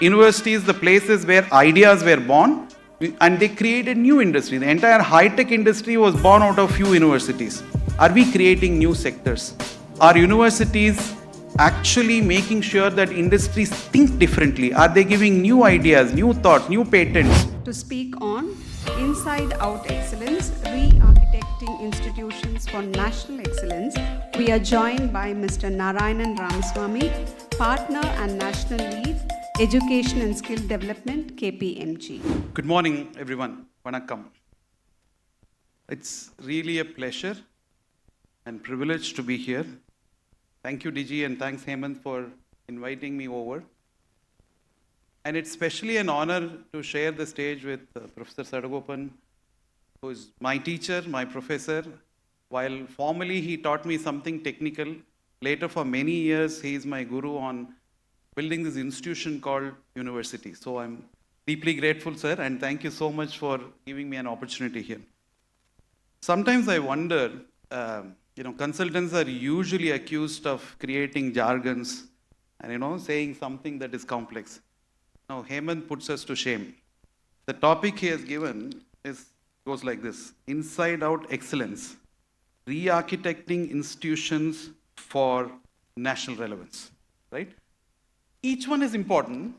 Universities, the places where ideas were born, and they created new industry. The entire high-tech industry was born out of few universities. Are we creating new sectors? Are universities actually making sure that industries think differently? Are they giving new ideas, new thoughts, new patents? To speak on Inside Out Excellence, Re-Architecting Institutions for National Excellence, we are joined by Mr. Narayanan Ramaswamy, Partner and National Lead, Education and Skill Development, KPMG. Good morning, everyone. Vanakkam. It's really a pleasure and privilege to be here. Thank you, Digi, and thanks, Hemant, for inviting me over. And it's especially an honor to share the stage with Professor Sadagopan, who is my teacher, my professor. While formally he taught me something technical, later for many years he is my guru on building this institution called university. So I'm deeply grateful, sir, and thank you so much for giving me an opportunity here. Sometimes I wonder, consultants are usually accused of creating jargons and, saying something that is complex. Now, Hemant puts us to shame. The topic he has given goes like this: Inside Out Excellence, Re-Architecting Institutions for National Relevance, right? Each one is important,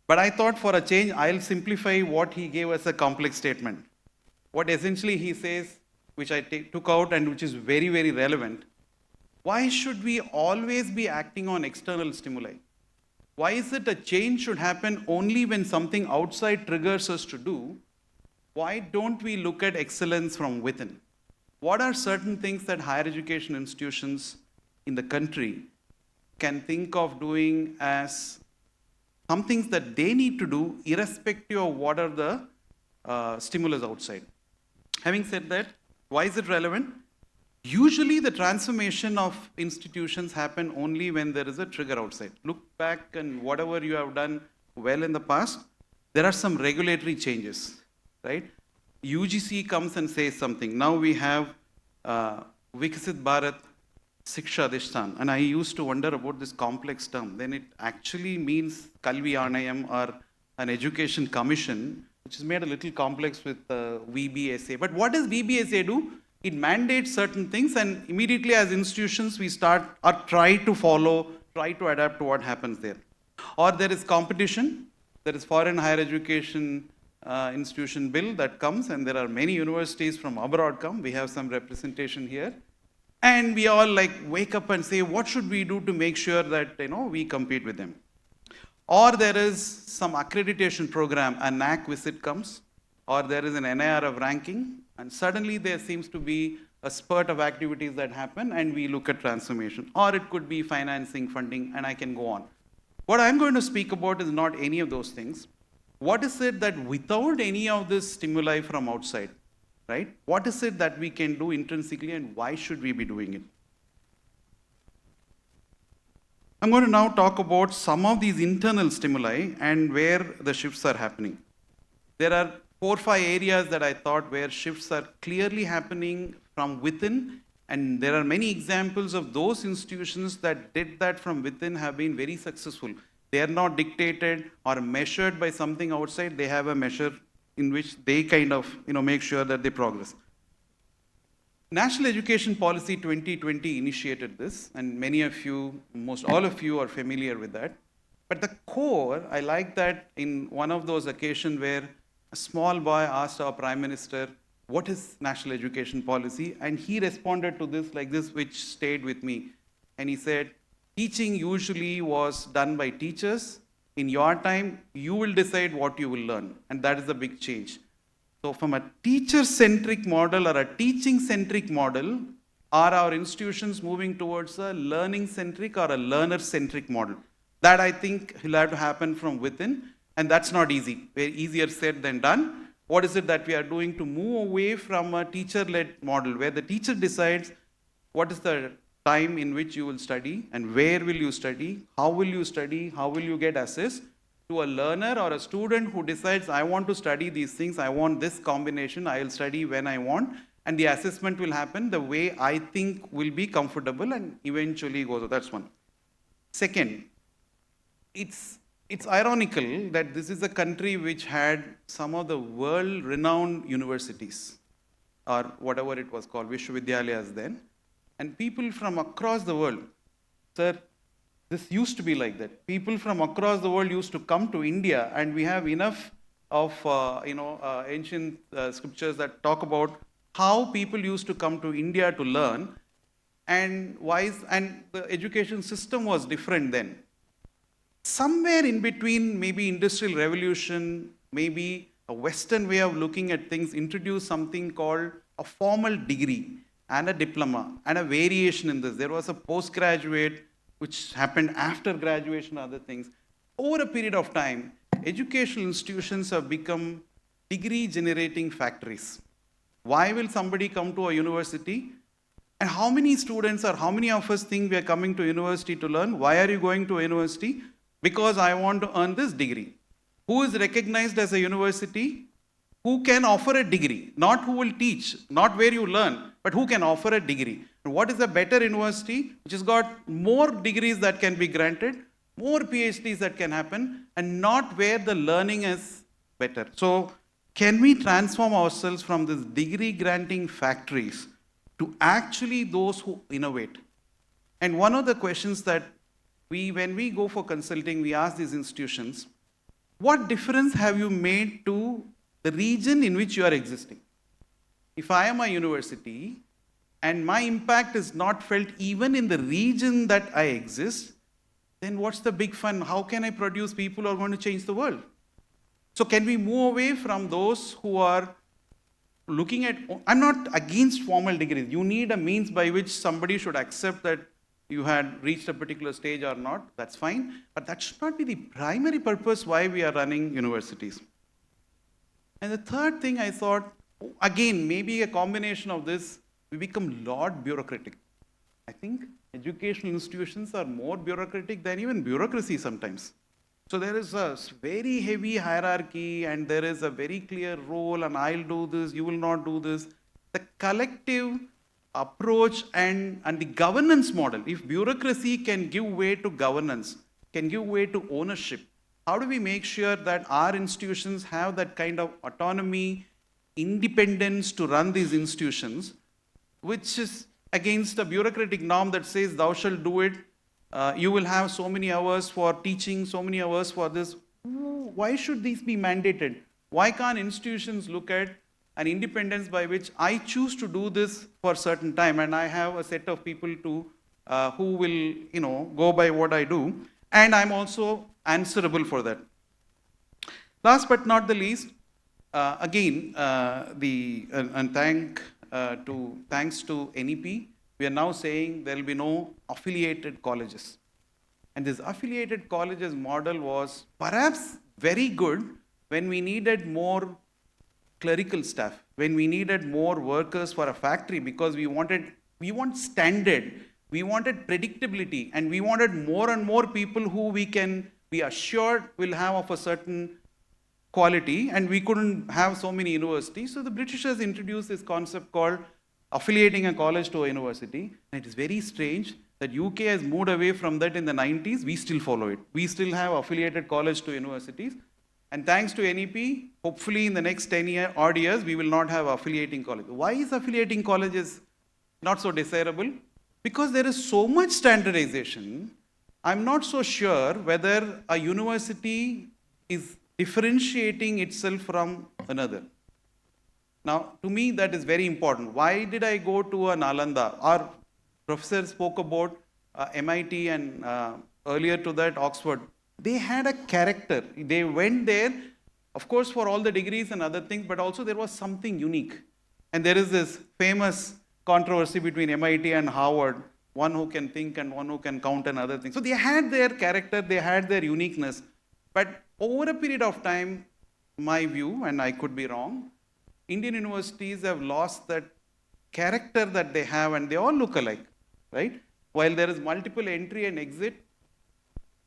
but I thought for a change, I'll simplify what he gave as a complex statement. What essentially he says, which I took out and which is very, very relevant: why should we always be acting on external stimuli? Why is it a change should happen only when something outside triggers us to do? Why don't we look at excellence from within? What are certain things that higher education institutions in the country can think of doing as some things that they need to do irrespective of what are the stimulus outside? Having said that, why is it relevant? Usually the transformation of institutions happen only when there is a trigger outside. Look back and whatever you have done well in the past, there are some regulatory changes, right? UGC comes and says something. Now we have Viksit Bharat Shiksha Adhishtan, and I used to wonder about this complex term. Then it actually means Kalvi Aanayam, or an education commission, which is made a little complex with VBSA. But what does VBSA do? It mandates certain things, and immediately as institutions we start or try to follow, try to adapt to what happens there. Or there is competition. There is foreign higher education institution bill that comes, and there are many universities from abroad come. We have some representation here. And we all wake up and say, what should we do to make sure that we compete with them? Or there is some accreditation program, a NAC visit comes, or there is an NIRF ranking, and suddenly there seems to be a spurt of activities that happen, and we look at transformation. Or it could be financing, funding, and I can go on. What I'm going to speak about is not any of those things. What is it that without any of this stimuli from outside, right? What is it that we can do intrinsically, and why should we be doing it? I'm going to now talk about some of these internal stimuli and where the shifts are happening. There are 4 or 5 areas that I thought where shifts are clearly happening from within, and there are many examples of those institutions that did that from within have been very successful. They are not dictated or measured by something outside. They have a measure in which they kind of make sure that they progress. National Education Policy 2020 initiated this, and many of you, most all of you are familiar with that. But the core, I like that in one of those occasions where a small boy asked our Prime Minister, what is national education policy? And he responded to this like this, which stayed with me. And he said, teaching usually was done by teachers. In your time, you will decide what you will learn. And that is a big change. So from a teacher-centric model or a teaching-centric model, are our institutions moving towards a learning-centric or a learner-centric model? That I think will have to happen from within. And that's not easy. Very easier said than done. What is it that we are doing to move away from a teacher-led model where the teacher decides what is the time in which you will study and where will you study, how will you get assessed, to a learner or a student who decides, I want to study these things, I want this combination, I will study when I want, and the assessment will happen the way I think will be comfortable and eventually goes. That's one. Second, it's it's ironical that this is a country which had some of the world-renowned universities, or whatever it was called, Vishwavidyalayas then, and people from across the world, sir, this used to be like that. People from across the world used to come to India, and we have enough of ancient scriptures that talk about how people used to come to India to learn, and and the education system was different then. Somewhere in between, maybe industrial revolution, maybe a Western way of looking at things introduced something called a formal degree and a diploma and a variation in this. There was a postgraduate which happened after graduation, other things. Over a period of time, educational institutions have become degree generating factories. Why will somebody come to a university? And how many students or how many of us think we are coming to university to learn? Why are you going to a university? Because I want to earn this degree. Who is recognized as a university? Who can offer a degree? Not who will teach, not where you learn, but who can offer a degree. And what is a better university? Which has got more degrees that can be granted, more PhDs that can happen, and not where the learning is better. So, can we transform ourselves from these degree granting factories to actually those who innovate? And one of the questions that when we go for consulting, we ask these institutions, what difference have you made to the region in which you are existing? If I am a university and my impact is not felt even in the region that I exist, then what's the big fun? How can I produce people who are going to change the world? So can we move away from those who are looking at, I'm not against formal degrees. You need a means by which somebody should accept that you had reached a particular stage or not, that's fine. But that should not be the primary purpose why we are running universities. And the third thing I thought, again, maybe a combination of this, we become a lot bureaucratic. I think educational institutions are more bureaucratic than even bureaucracy sometimes. So there is a very heavy hierarchy and there is a very clear role and I'll do this, you will not do this. The collective approach and the governance model, if bureaucracy can give way to governance, can give way to ownership, how do we make sure that our institutions have that kind of autonomy, independence to run these institutions, which is against a bureaucratic norm that says thou shalt do it, you will have so many hours for teaching, so many hours for this. Why should these be mandated? Why can't institutions look at an independence by which I choose to do this for a certain time and I have a set of people who will go by what I do, and I'm also answerable for that. Last but not the least, thanks to NEP, we are now saying there will be no affiliated colleges. And this affiliated colleges model was perhaps very good when we needed more clerical staff, when we needed more workers for a factory, because we want standard, we wanted predictability, and we wanted more and more people who we can be assured will have of a certain quality, and we couldn't have so many universities. So the Britishers introduced this concept called affiliating a college to a university. And it is very strange that UK has moved away from that in the 90s. We still follow it. We still have affiliated college to universities. And thanks to NEP, hopefully in the next 10 odd years, we will not have affiliating college. Why is affiliating colleges not so desirable? Because there is so much standardization. I'm not so sure whether a university is differentiating itself from another. Now, to me, that is very important. Why did I go to a Nalanda? Our professor spoke about MIT and earlier to that, Oxford. They had a character. They went there, of course, for all the degrees and other things, but also there was something unique. And there is this famous controversy between MIT and Harvard, one who can think and one who can count and other things. So they had their character, they had their uniqueness. But over a period of time, my view, and I could be wrong, Indian universities have lost that character that they have, and they all look alike, right? While there is multiple entry and exit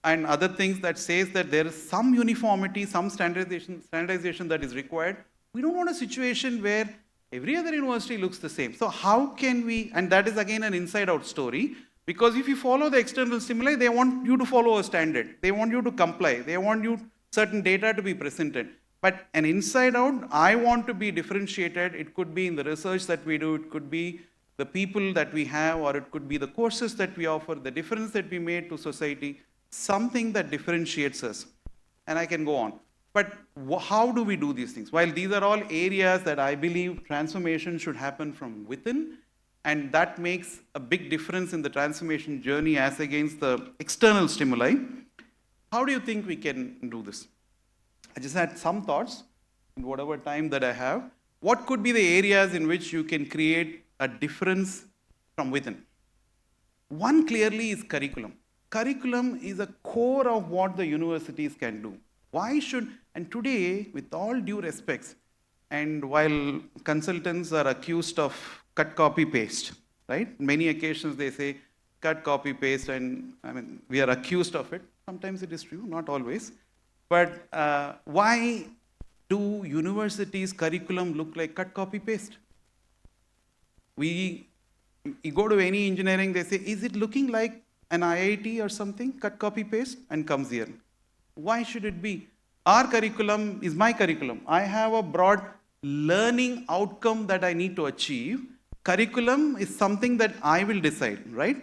and other things that says that there is some uniformity, some standardization that is required, we don't want a situation where every other university looks the same. So how can we, and that is again an inside-out story, Because if you follow the external stimuli, they want you to follow a standard. They want you to comply. They want you certain data to be presented. But an inside out, I want to be differentiated. It could be in the research that we do. It could be the people that we have, or it could be the courses that we offer, the difference that we made to society, something that differentiates us. And I can go on. But how do we do these things? While these are all areas that I believe transformation should happen from within, and that makes a big difference in the transformation journey as against the external stimuli, how do you think we can do this? I just had some thoughts in whatever time that I have. What could be the areas in which you can create a difference from within? One clearly is curriculum. Curriculum is a core of what the universities can do. Why should, and today, with all due respects, and while consultants are accused of cut, copy, paste, right? Many occasions they say cut, copy, paste, and I mean, we are accused of it. Sometimes it is true, not always. But why do universities' curriculum look like cut, copy, paste? You go to any engineering, they say, is it looking like an IIT or something? Cut, copy, paste, and comes here. Why should it be? Our curriculum is my curriculum. I have a broad learning outcome that I need to achieve. Curriculum is something that I will decide, right?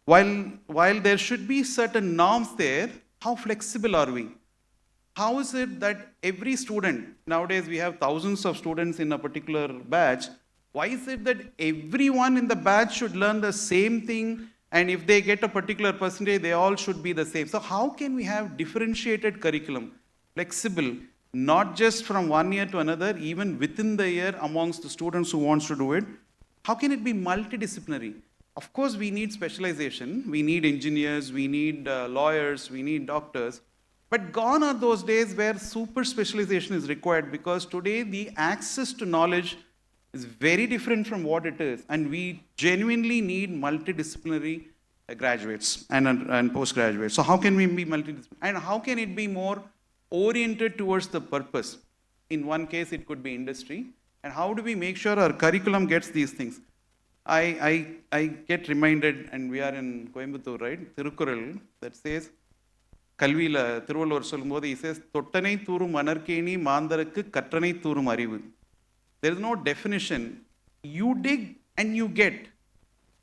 While there should be certain norms there, how flexible are we? How is it that every student, nowadays we have thousands of students in a particular batch, why is it that everyone in the batch should learn the same thing, and if they get a particular percentage, they all should be the same? So how can we have differentiated curriculum, flexible, not just from one year to another, even within the year amongst the students who wants to do it? How can it be multidisciplinary? Of course, we need specialization. We need engineers, we need lawyers, we need doctors. But gone are those days where super specialization is required, because today the access to knowledge is very different from what it is. And we genuinely need multidisciplinary graduates and postgraduates. So how can we be multidisciplinary? And how can it be more oriented towards the purpose? In one case, it could be industry. And how do we make sure our curriculum gets these things? I get reminded, and we are in Coimbatore, right? Thirukural, that says, Kalvila, Thiruvallur Sollumbodhu, he says, Tottanai Thurum Manarkeni Mandarakku Kattanai Thurum Arivu. There is no definition. You dig and you get.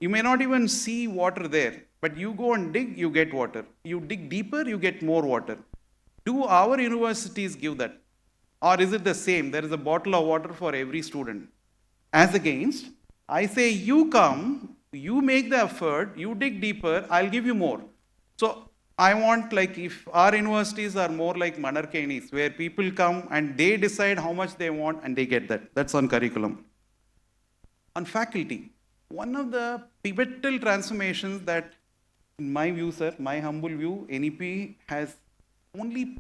You may not even see water there, but you go and dig, you get water. You dig deeper, you get more water. Do our universities give that? Or is it the same? There is a bottle of water for every student. As against, I say, you come, you make the effort, you dig deeper, I'll give you more. So I want, like, if our universities are more like Manarkenis, where people come and they decide how much they want and they get that. That's on curriculum. On faculty, one of the pivotal transformations that, in my view, sir, my humble view, NEP has only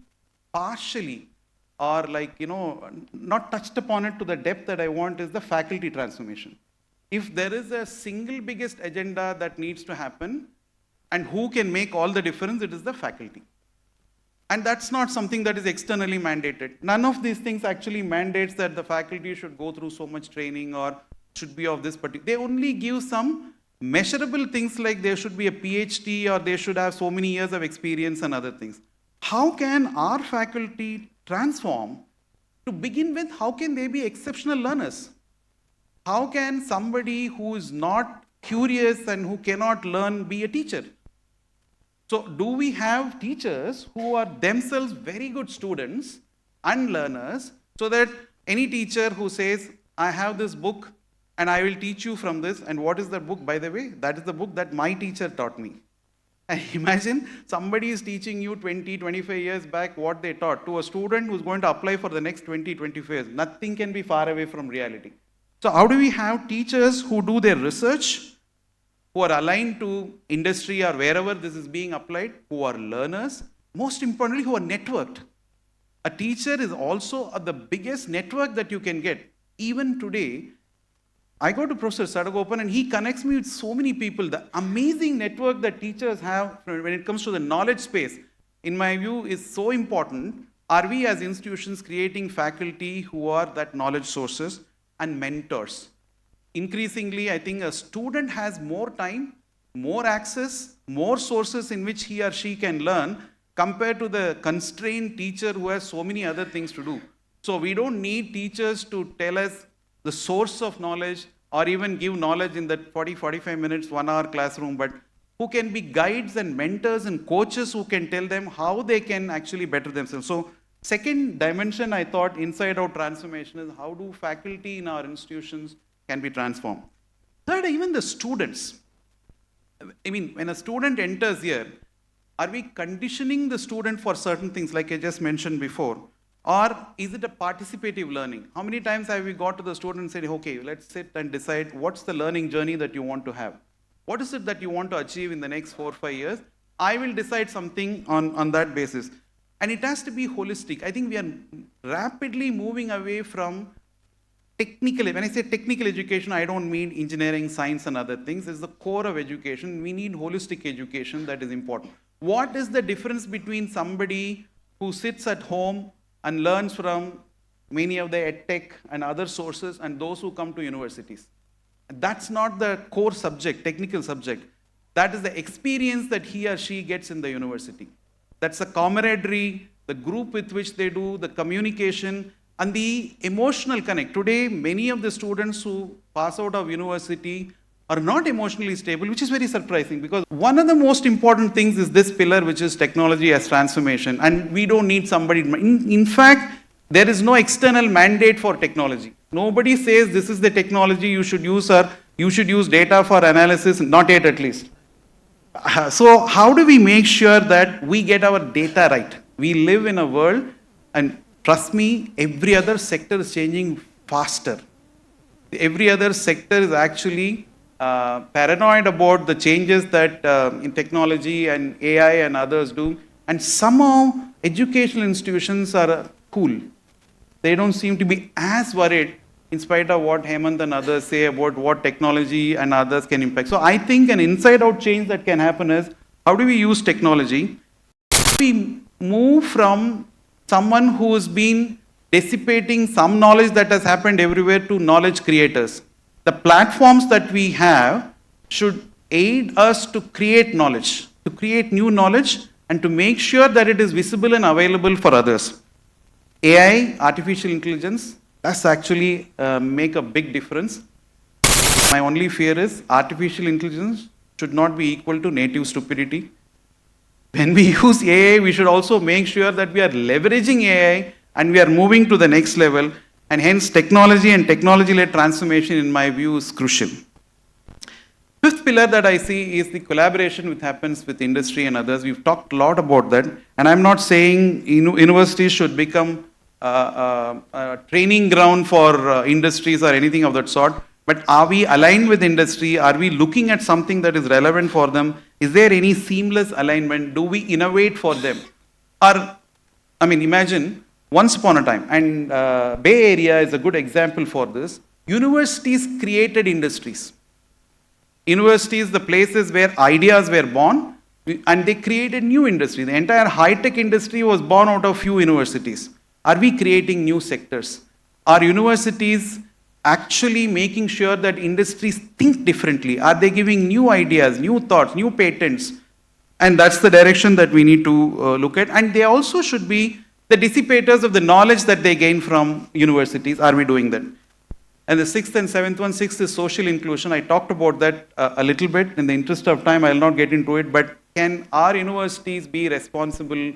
partially, or not touched upon it to the depth that I want, is the faculty transformation. If there is a single biggest agenda that needs to happen, and who can make all the difference, it is the faculty. And that's not something that is externally mandated. None of these things actually mandates that the faculty should go through so much training or should be of this particular. They only give some measurable things, like there should be a PhD or they should have so many years of experience and other things. How can our faculty transform? To begin with, how can they be exceptional learners? How can somebody who is not curious and who cannot learn be a teacher? So do we have teachers who are themselves very good students and learners, so that any teacher who says, I have this book and I will teach you from this, and what is the book, by the way? That is the book that my teacher taught me. And imagine somebody is teaching you 20, 25 years back what they taught to a student who's going to apply for the next 20, 25 years. Nothing can be far away from reality. So how do we have teachers who do their research, who are aligned to industry or wherever this is being applied, who are learners, most importantly, who are networked? A teacher is also the biggest network that you can get. Even today, I go to Professor Sadagopan and he connects me with so many people. The amazing network that teachers have when it comes to the knowledge space, in my view, is so important. Are we as institutions creating faculty who are that knowledge sources and mentors? Increasingly, I think a student has more time more access, more sources in which he or she can learn compared to the constrained teacher who has so many other things to do. So we don't need teachers to tell us the source of knowledge or even give knowledge in that 40-45 minutes, 1 hour classroom, but who can be guides and mentors and coaches who can tell them how they can actually better themselves. So second dimension I thought inside out transformation is how do faculty in our institutions can be transformed. Third, even the students. I mean, when a student enters here, are we conditioning the student for certain things like I just mentioned before? Or is it a participative learning? How many times have we got to the student and said, okay, let's sit and decide what's the learning journey that you want to have? What is it that you want to achieve in the next 4 or 5 years? I will decide something on that basis. And it has to be holistic. I think we are rapidly moving away from technical. When I say technical education, I don't mean engineering, science, and other things. It's the core of education. We need holistic education that is important. What is the difference between somebody who sits at home and learns from many of the edtech and other sources and those who come to universities? That's not the core subject, technical subject. That is the experience that he or she gets in the university. That's the camaraderie, the group with which they do, the communication, and the emotional connect. Today, many of the students who pass out of university are not emotionally stable, which is very surprising because one of the most important things is this pillar, which is technology as transformation. And we don't need somebody. In fact, there is no external mandate for technology. Nobody says this is the technology you should use or you should use data for analysis, not yet at least. So how do we make sure that we get our data right? We live in a world, and trust me, every other sector is changing faster. Every other sector is actually paranoid about the changes that in technology and AI and others do. And somehow educational institutions are cool. They don't seem to be as worried in spite of what Hemant and others say about what technology and others can impact. So I think an inside-out change that can happen is how do we use technology? We move from someone who has been dissipating some knowledge that has happened everywhere to knowledge creators. The platforms that we have should aid us to create knowledge, to create new knowledge, and to make sure that it is visible and available for others. AI, artificial intelligence, does actually make a big difference. My only fear is artificial intelligence should not be equal to native stupidity. When we use AI, we should also make sure that we are leveraging AI and we are moving to the next level, and hence technology and technology-led transformation, in my view, is crucial. Fifth pillar that I see is the collaboration which happens with industry and others. We've talked a lot about that, and I'm not saying universities should become a training ground for industries or anything of that sort, but are we aligned with industry? Are we looking at something that is relevant for them? Is there any seamless alignment? Do we innovate for them? Or, I mean, imagine once upon a time, and Bay Area is a good example for this, universities created industries. Universities, the places where ideas were born, and they created new industry. The entire high-tech industry was born out of few universities. Are we creating new sectors? Are universities actually making sure that industries think differently? Are they giving new ideas, new thoughts, new patents? And that's the direction that we need to look at. And they also should be the dissipators of the knowledge that they gain from universities. Are we doing that? And the sixth and seventh one, sixth is social inclusion. I talked about that a little bit. In the interest of time, I will not get into it. But can our universities be responsible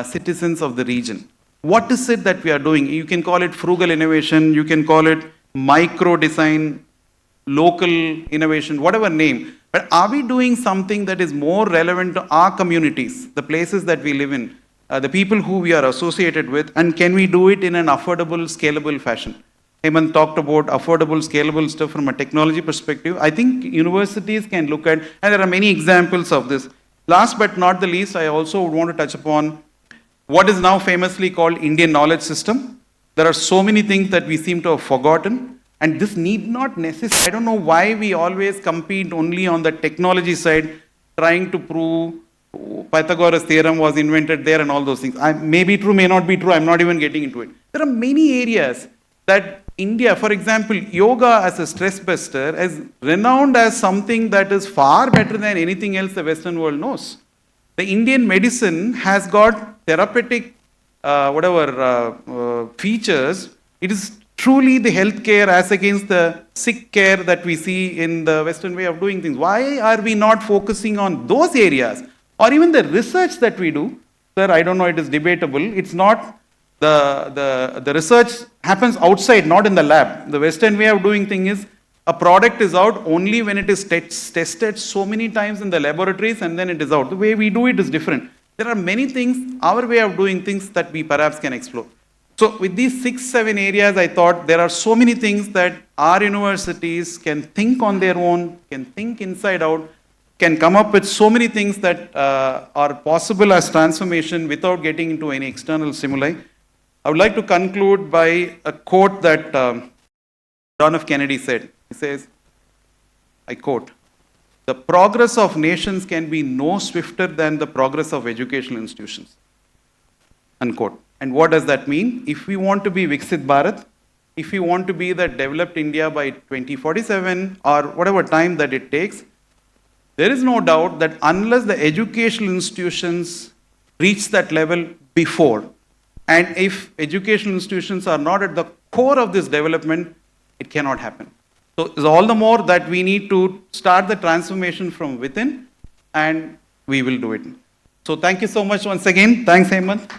citizens of the region? What is it that we are doing? You can call it frugal innovation, you can call it micro design, local innovation, whatever name. But are we doing something that is more relevant to our communities, the places that we live in, the people who we are associated with, and can we do it in an affordable, scalable fashion? Hemant talked about affordable, scalable stuff from a technology perspective. I think universities can look at, and there are many examples of this. Last but not the least, I also would want to touch upon what is now famously called Indian knowledge system. There are so many things that we seem to have forgotten, and this need not necessarily, I don't know why we always compete only on the technology side, trying to prove Pythagoras theorem was invented there and all those things. May be true, may not be true, I'm not even getting into it. There are many areas. that India, for example, yoga as a stress buster is renowned as something that is far better than anything else the Western world knows. The Indian medicine has got therapeutic features. It is truly the healthcare as against the sick care that we see in the Western way of doing things. Why are we not focusing on those areas? Or even the research that we do? Sir, I don't know, it is debatable. It's not, the research happens outside, not in the lab. The Western way of doing things is, a product is out only when it is tested so many times in the laboratories and then it is out. The way we do it is different. There are many things, our way of doing things that we perhaps can explore. So with these 6-7 areas, I thought there are so many things that our universities can think on their own, can think inside out, can come up with so many things that are possible as transformation without getting into any external stimuli. I would like to conclude by a quote that John F. Kennedy said. He says, I quote, "The progress of nations can be no swifter than the progress of educational institutions." Unquote. And what does that mean? If we want to be Viksit Bharat, if we want to be the developed India by 2047 or whatever time that it takes, there is no doubt that unless the educational institutions reach that level before, and if educational institutions are not at the core of this development, it cannot happen. So it's all the more that we need to start the transformation from within, and we will do it. So thank you so much once again. Thanks, Hemant.